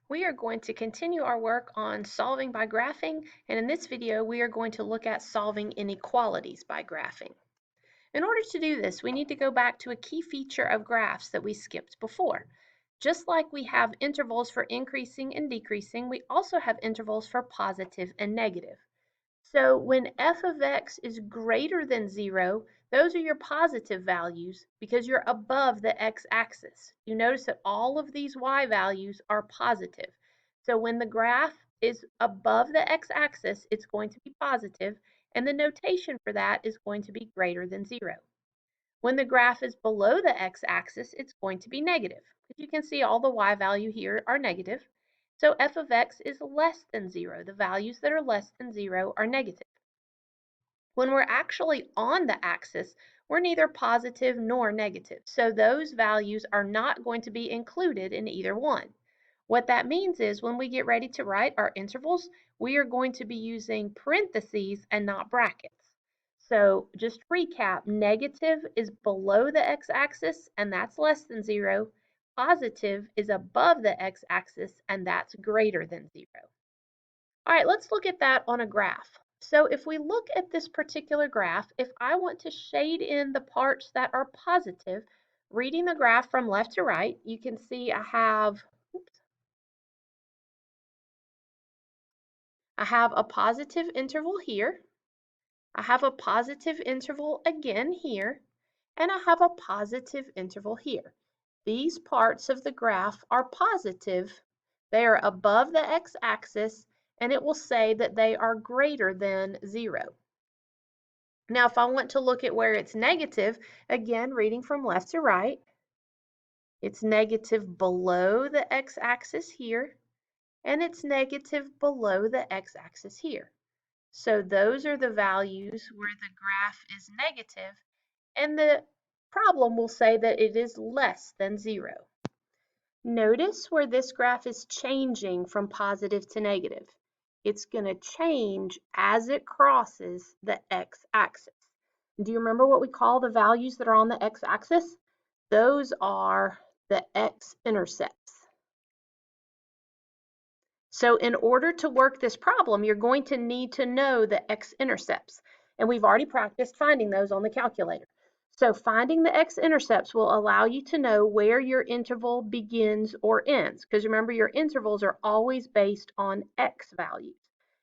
We are going to continue our work on solving by graphing, and in this video we are going to look at solving inequalities by graphing. In order to do this, we need to go back to a key feature of graphs that we skipped before. Just like we have intervals for increasing and decreasing, we also have intervals for positive and negative. So when f of x is greater than 0, those are your positive values because you're above the x-axis. You notice that all of these y values are positive. So when the graph is above the x-axis, it's going to be positive, and the notation for that is going to be greater than 0. When the graph is below the x-axis, it's going to be negative. As you can see, all the y value here are negative. So f of x is less than 0. The values that are less than 0 are negative. When we're actually on the axis, we're neither positive nor negative. So those values are not going to be included in either one. What that means is when we get ready to write our intervals, we are going to be using parentheses and not brackets. So just recap, negative is below the x-axis and that's less than 0. Positive is above the x-axis and that's greater than 0. All right, let's look at that on a graph. So if we look at this particular graph, if I want to shade in the parts that are positive, reading the graph from left to right, you can see I have a positive interval here. I have a positive interval again here, and I have a positive interval here. These parts of the graph are positive. They are above the x-axis, and it will say that they are greater than 0. Now, if I want to look at where it's negative, again, reading from left to right, it's negative below the x-axis here, and it's negative below the x-axis here. So those are the values where the graph is negative, and the problem will say that it is less than 0. Notice where this graph is changing from positive to negative. It's going to change as it crosses the x-axis. Do you remember what we call the values that are on the x-axis? Those are the x-intercepts. So in order to work this problem, you're going to need to know the x-intercepts. And we've already practiced finding those on the calculator. So finding the x-intercepts will allow you to know where your interval begins or ends. Because remember, your intervals are always based on x values.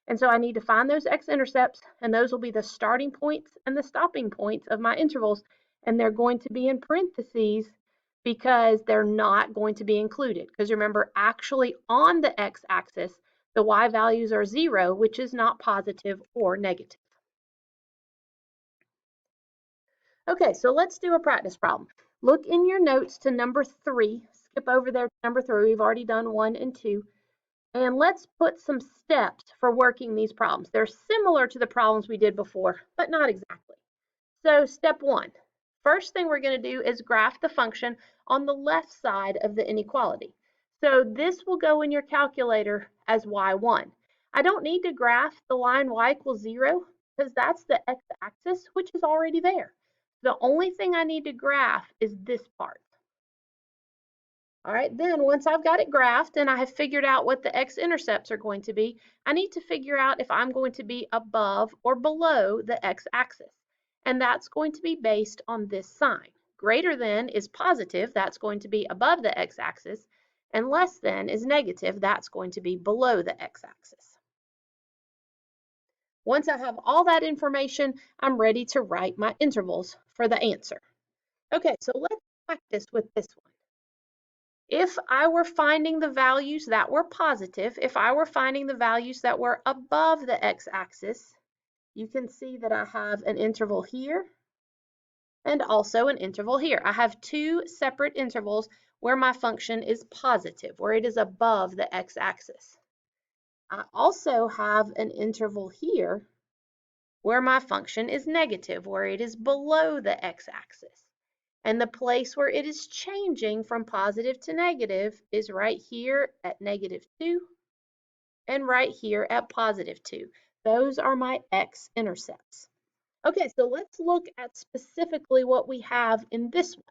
And so I need to find those x-intercepts, and those will be the starting points and the stopping points of my intervals. And they're going to be in parentheses because they're not going to be included. Because remember, actually on the x-axis, the y values are 0, which is not positive or negative. Okay, so let's do a practice problem. Look in your notes to number 3. Skip over there to number 3. We've already done 1 and 2. And let's put some steps for working these problems. They're similar to the problems we did before, but not exactly. So step 1. First thing we're going to do is graph the function on the left side of the inequality. So this will go in your calculator as y1. I don't need to graph the line y equals 0 because that's the x-axis, which is already there. The only thing I need to graph is this part. All right, then once I've got it graphed and I have figured out what the x-intercepts are going to be, I need to figure out if I'm going to be above or below the x-axis. And that's going to be based on this sign. Greater than is positive, that's going to be above the x-axis, and less than is negative, that's going to be below the x-axis. Once I have all that information, I'm ready to write my intervals for the answer. Okay, so let's practice with this one. If I were finding the values that were positive, if I were finding the values that were above the x-axis, you can see that I have an interval here and also an interval here. I have two separate intervals where my function is positive, where it is above the x-axis. I also have an interval here where my function is negative, where it is below the x-axis. And the place where it is changing from positive to negative is right here at -2 and right here at +2. Those are my x-intercepts. Okay, so let's look at specifically what we have in this one.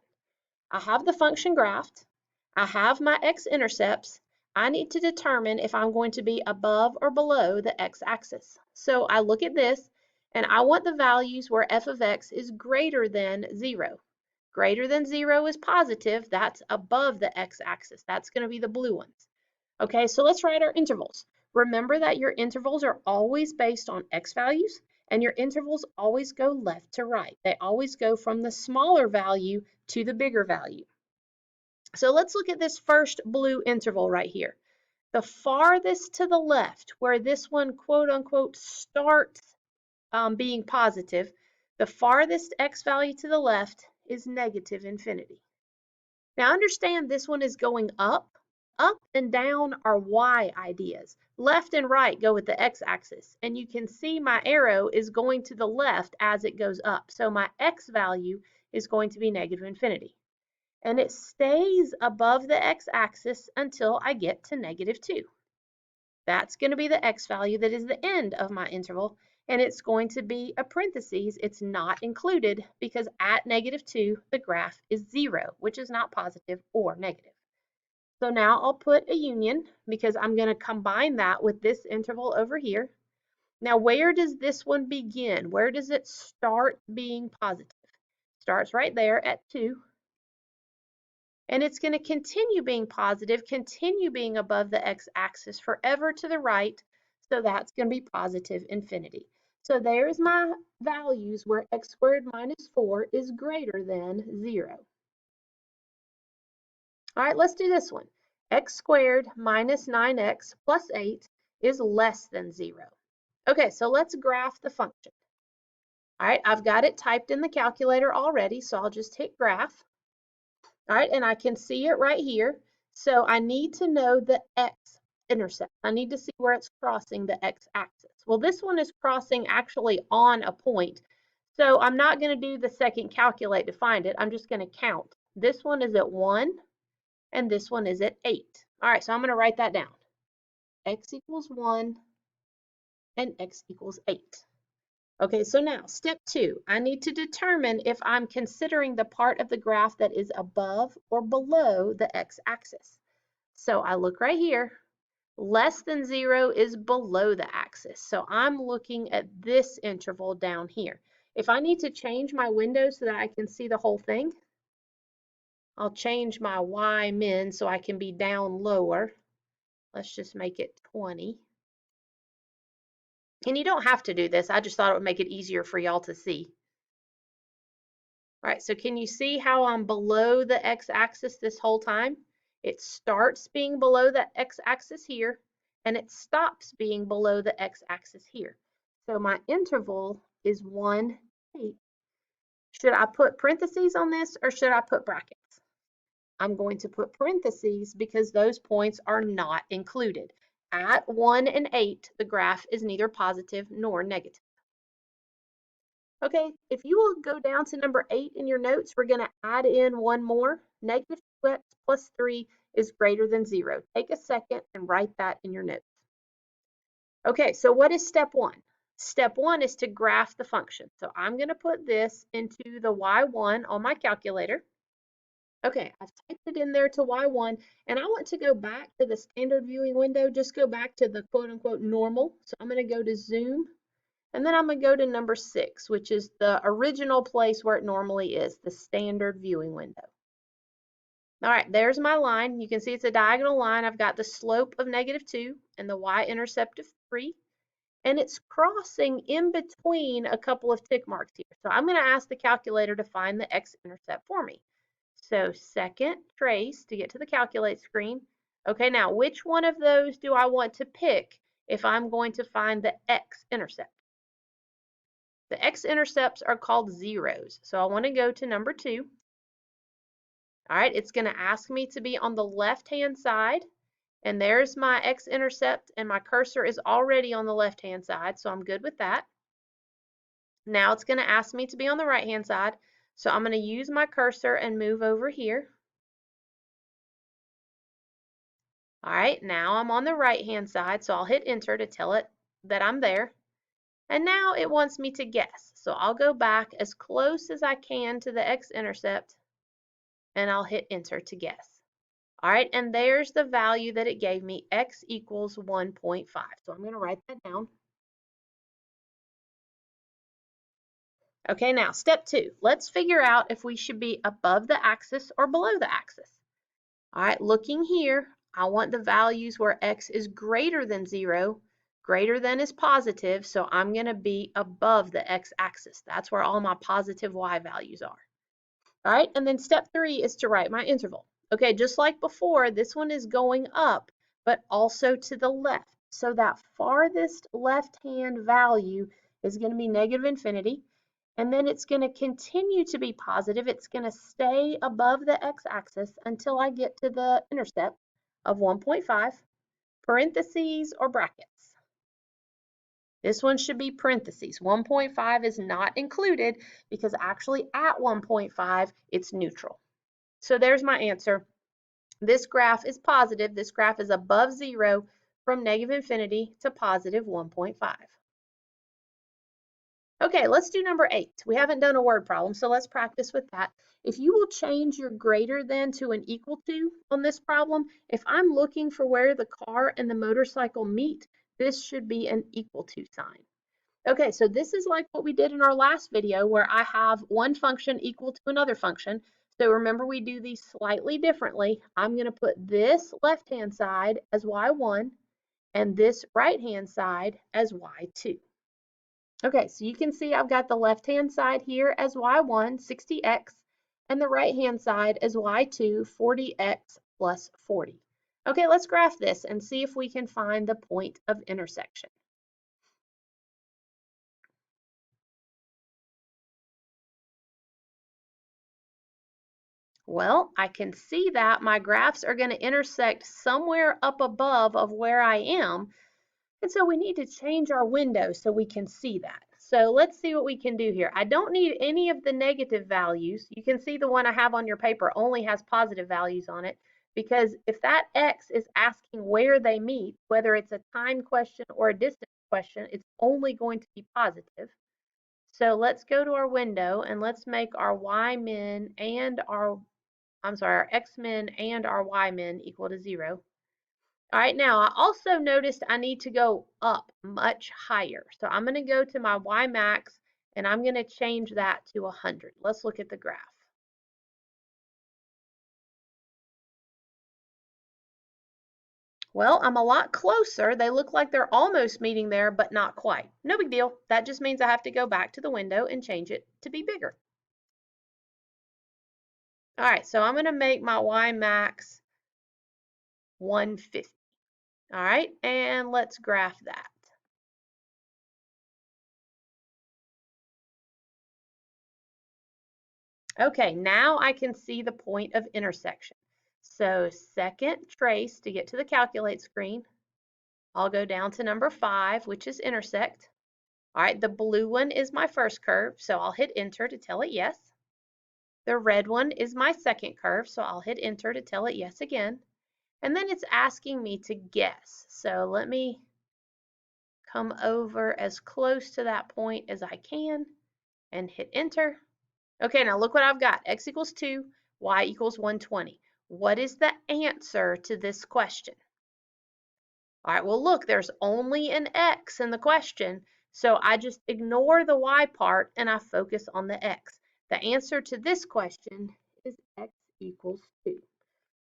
I have the function graphed. I have my x-intercepts. I need to determine if I'm going to be above or below the x-axis. So I look at this, and I want the values where f of x is greater than 0. Greater than 0 is positive. That's above the x-axis. That's going to be the blue ones. Okay, so let's write our intervals. Remember that your intervals are always based on x values, and your intervals always go left to right. They always go from the smaller value to the bigger value. So let's look at this first blue interval right here. The farthest to the left, where this one quote unquote starts being positive, the farthest x value to the left is negative infinity. Now understand this one is going up. Up and down are y ideas. Left and right go with the x-axis, and you can see my arrow is going to the left as it goes up. So my x value is going to be negative infinity. And it stays above the x-axis until I get to negative 2. That's going to be the x value that is the end of my interval, and it's going to be a parentheses. It's not included because at negative 2, the graph is 0, which is not positive or negative. So now I'll put a union because I'm going to combine that with this interval over here. Now, where does this one begin? Where does it start being positive? Starts right there at 2. And it's going to continue being positive, continue being above the x-axis forever to the right. So that's going to be positive infinity. So there's my values where x squared minus 4 is greater than 0. All right, let's do this one. X squared minus 9x plus 8 is less than 0. Okay, so let's graph the function. All right, I've got it typed in the calculator already, so I'll just hit graph. All right, and I can see it right here. So I need to know the x-intercept. I need to see where it's crossing the x-axis. Well, this one is crossing actually on a point. So I'm not going to do the second calculate to find it. I'm just going to count. This one is at 1, and this one is at 8. All right, so I'm going to write that down. X equals 1, and x equals 8. Okay, so now step 2, I need to determine if I'm considering the part of the graph that is above or below the x-axis. So I look right here, less than 0 is below the axis. So I'm looking at this interval down here. If I need to change my window so that I can see the whole thing, I'll change my Y min so I can be down lower. Let's just make it 20. And you don't have to do this. I just thought it would make it easier for y'all to see. All right, so can you see how I'm below the x-axis this whole time? It starts being below the x-axis here, and it stops being below the x-axis here. So my interval is 1, 8. Should I put parentheses on this, or should I put brackets? I'm going to put parentheses because those points are not included. At 1 and 8, the graph is neither positive nor negative. Okay, if you will go down to number 8 in your notes, we're going to add in one more. Negative 2x plus 3 is greater than 0. Take a second and write that in your notes. Okay, so what is step 1? Step 1 is to graph the function. So I'm going to put this into the y1 on my calculator. Okay, I've typed it in there to y1, and I want to go back to the standard viewing window, just go back to the quote-unquote normal. So I'm going to go to zoom, and then I'm going to go to number 6, which is the original place where it normally is, the standard viewing window. All right, there's my line. You can see it's a diagonal line. I've got the slope of negative 2 and the y-intercept of 3, and it's crossing in between a couple of tick marks here. So I'm going to ask the calculator to find the x-intercept for me. So second trace to get to the calculate screen. Okay, now which one of those do I want to pick if I'm going to find the x-intercept? The x-intercepts are called zeros. So I want to go to number 2. All right, it's going to ask me to be on the left-hand side. And there's my x-intercept, and my cursor is already on the left-hand side, so I'm good with that. Now it's going to ask me to be on the right-hand side. So I'm going to use my cursor and move over here. All right, now I'm on the right-hand side, so I'll hit enter to tell it that I'm there. And now it wants me to guess. So I'll go back as close as I can to the x-intercept, and I'll hit enter to guess. All right, and there's the value that it gave me, x equals 1.5. So I'm going to write that down. Okay, now step 2. Let's figure out if we should be above the axis or below the axis. All right, looking here, I want the values where x is greater than 0. Greater than is positive, so I'm going to be above the x-axis. That's where all my positive y values are. All right, and then step 3 is to write my interval. Okay, just like before, this one is going up, but also to the left. So that farthest left-hand value is going to be negative infinity, and then it's going to continue to be positive. It's going to stay above the x-axis until I get to the intercept of 1.5, parentheses or brackets. This one should be parentheses. 1.5 is not included because actually at 1.5, it's neutral. So there's my answer. This graph is positive. This graph is above 0 from negative infinity to positive 1.5. Okay, let's do number 8. We haven't done a word problem, so let's practice with that. If you will change your greater than to an equal to on this problem, if I'm looking for where the car and the motorcycle meet, this should be an equal to sign. Okay, so this is like what we did in our last video where I have one function equal to another function. So remember we do these slightly differently. I'm going to put this left-hand side as y1 and this right-hand side as y2. Okay, so you can see I've got the left-hand side here as y1, 60x, and the right-hand side as y2, 40x plus 40. Okay, let's graph this and see if we can find the point of intersection. Well, I can see that my graphs are going to intersect somewhere up above of where I am. And so we need to change our window so we can see that. So let's see what we can do here. I don't need any of the negative values. You can see the one I have on your paper only has positive values on it because if that x is asking where they meet, whether it's a time question or a distance question, it's only going to be positive. So let's go to our window and let's make our y-min and our x-min and our y-min equal to 0. All right, now I also noticed I need to go up much higher. So I'm going to go to my y max and I'm going to change that to 100. Let's look at the graph. Well, I'm a lot closer. They look like they're almost meeting there, but not quite. No big deal. That just means I have to go back to the window and change it to be bigger. All right, so I'm going to make my y max 150. All right, and let's graph that. Okay, now I can see the point of intersection. So second trace to get to the calculate screen. I'll go down to number 5, which is intersect. All right, the blue one is my first curve, so I'll hit enter to tell it yes. The red one is my second curve, so I'll hit enter to tell it yes again. And then it's asking me to guess. So let me come over as close to that point as I can and hit enter. Okay, now look what I've got. X equals 2, y equals 120. What is the answer to this question? All right, well, look, there's only an x in the question, so I just ignore the y part and I focus on the x. The answer to this question is x equals 2.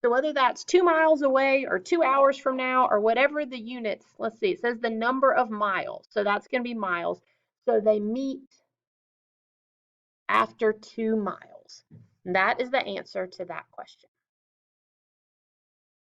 So whether that's 2 miles away or 2 hours from now or whatever the units, let's see, it says the number of miles. So that's going to be miles. So they meet after 2 miles. And that is the answer to that question.